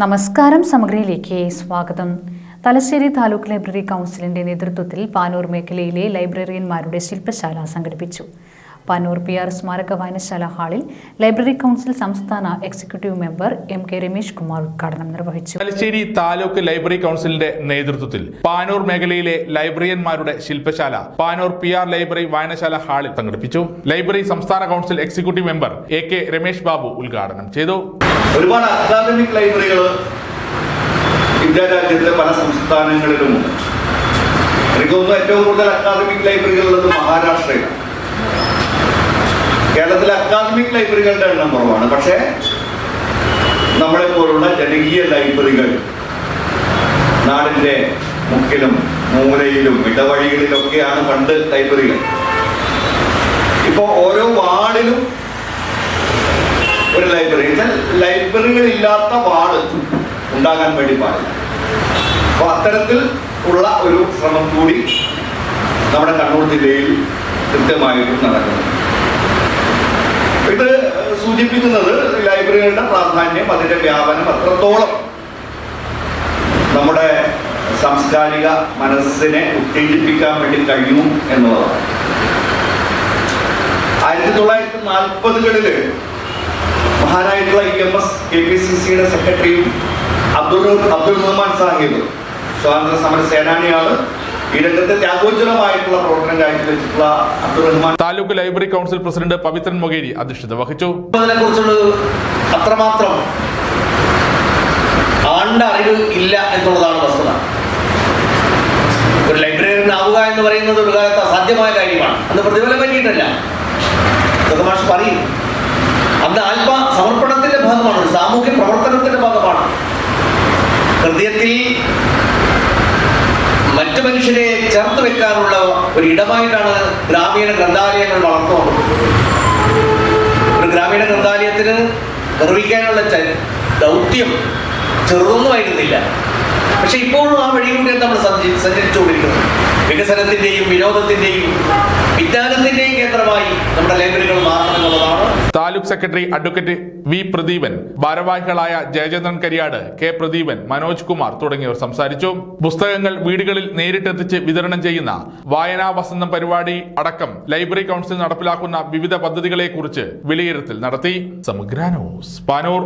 നമസ്കാരം. സമഗ്രയിലേക്ക് സ്വാഗതം. തലശ്ശേരി താലൂക്ക് ലൈബ്രറി കൗൺസിലിന്റെ നേതൃത്വത്തിൽ പാനൂർ മേഖലയിലെ ലൈബ്രറിയന്മാരുടെ ശില്പശാല സംഘടിപ്പിച്ചു. പാനൂർ PR സ്മാരക വായനശാല ഹാളിൽ ലൈബ്രറി കൗൺസിൽ സംസ്ഥാന executive member MK Ramesh Kumar ഉദ്ഘാടനം നിർവഹിച്ചു. തലശ്ശേരി താലൂക്ക് ലൈബ്രറി കൗൺസിലിന്റെ നേതൃത്വത്തിൽ പാനൂർ മേഖലയിലെ ലൈബ്രറിയന്മാരുടെ ശില്പശാല പാനൂർ PR ലൈബ്രറി വായനശാല ഹാളിൽ സംഘടിപ്പിച്ചു. ലൈബ്രറി സംസ്ഥാന council executive member AK Ramesh Babu ഉദ്ഘാടനം ചെയ്തു. ഒരുപാട് അക്കാദമിക് ലൈബ്രറികൾ ഇന്ത്യ രാജ്യത്തെ പല സംസ്ഥാനങ്ങളിലുമുണ്ട്. എനിക്ക് തോന്നുന്നു ഏറ്റവും കൂടുതൽ അക്കാദമിക് ലൈബ്രറികളുള്ളത് മഹാരാഷ്ട്രയിലാണ്. കേരളത്തിലെ അക്കാദമിക് ലൈബ്രറികളുടെ എണ്ണം കുറവാണ്. പക്ഷേ നമ്മളെപ്പോലുള്ള ജനകീയ ലൈബ്രറികൾ നാടിൻ്റെ മുക്കിലും മൂലയിലും ഇടവഴികളിലൊക്കെയാണ് പണ്ട് ലൈബ്രറികൾ. ഇപ്പോൾ ഓരോ വാർഡിലും ഒരു ലൈബ്രറി, ലൈബ്രറികളില്ലാത്ത വാർഡ് ഉണ്ടാകാൻ വേണ്ടി പാടില്ല. അപ്പോൾ അത്തരത്തിൽ ഉള്ള ഒരു ശ്രമം കൂടി നമ്മുടെ കണ്ണൂർ ജില്ലയിൽ കൃത്യമായിട്ടും നടക്കുന്നു. ഇത് സൂചിപ്പിക്കുന്നത് ലൈബ്രറികളുടെ പ്രാധാന്യം, അതിൻ്റെ വ്യാപനം അത്രത്തോളം നമ്മുടെ സാംസ്കാരിക മനസ്സിനെ ഉത്തേജിപ്പിക്കാൻ വേണ്ടി കഴിയും എന്നുള്ളതാണ്. 1940കളിൽ മഹാനായിട്ടുള്ള EMS KPCCയുടെ സെക്രട്ടറിയും അബ്ദുൾ റഹ്മാൻ സാഹിബ് സ്വാതന്ത്ര്യ സമര സേനാനിയാണ്. ഈ രംഗത്തെ ത്യാഗോജ്വലമായിട്ടുള്ള പ്രവർത്തനം കാഴ്ചവെച്ചിട്ടുള്ള Abdul Rahman. Taluk library council president Pavithran Mokeri അധ്യക്ഷത വഹിച്ചു. അതിനെക്കുറിച്ചുള്ള അത്രമാത്രം ആണ്ട അറിവ് ഇല്ല എന്നുള്ളതാണ് വസ്തുത. ഒരു ലൈബ്രറിയൻ ആവുക എന്ന് പറയുന്നത് ഒരു കാലത്ത് അസാധ്യമായ കാര്യമാണ്. അന്ന് പ്രതിഫലം പറ്റിയിട്ടല്ല, ഇതൊക്കെ മാഷ് പറയും. അന്ന് സമർപ്പണത്തിന്റെ ഭാഗമാണ്, ഒരു സാമൂഹ്യ പ്രവർത്തനത്തിന്റെ ഭാഗമാണ്. ഹൃദയത്തിൽ മറ്റു മനുഷ്യരെ ചേർത്ത് വെക്കാനുള്ള ഒരു ഇടമായിട്ടാണ് ഗ്രാമീണ ഗ്രന്ഥാലയങ്ങൾ വളർത്തുന്നത്. ഒരു ഗ്രാമീണ ഗ്രന്ഥാലയത്തിന് നിർവഹിക്കാനുള്ള ദൗത്യം ചെറുതൊന്നുമായിരുന്നില്ല. പക്ഷെ ഇപ്പോഴും ആ വഴിയിലൂടെ നമ്മൾ സഞ്ചരിച്ചുകൊണ്ടിരിക്കുന്നത്. വികസനത്തിന്റെയും വിനോദത്തിന്റെയും വിജ്ഞാനത്തിന്റെയും കേന്ദ്രമായി നമ്മുടെ ലൈബ്രറികൾ മാറണമെന്നുള്ളതാണ്. Taluk secretary advocate V Pradeepan, ഭാരവാഹികളായ ജയചന്ദ്രൻ കരിയാട്, K പ്രദീപൻ, മനോജ് കുമാർ തുടങ്ങിയവർ സംസാരിച്ചു. പുസ്തകങ്ങൾ വീടുകളിൽ നേരിട്ടെത്തിച്ച് വിതരണം ചെയ്യുന്ന വായനാ വസന്തം പരിപാടി അടക്കം ലൈബ്രറി കൗൺസിൽ നടപ്പിലാക്കുന്ന വിവിധ പദ്ധതികളെ കുറിച്ച് വിലയിരുത്തൽ നടത്തി. സമഗ്ര ന്യൂസ്, പാനൂർ.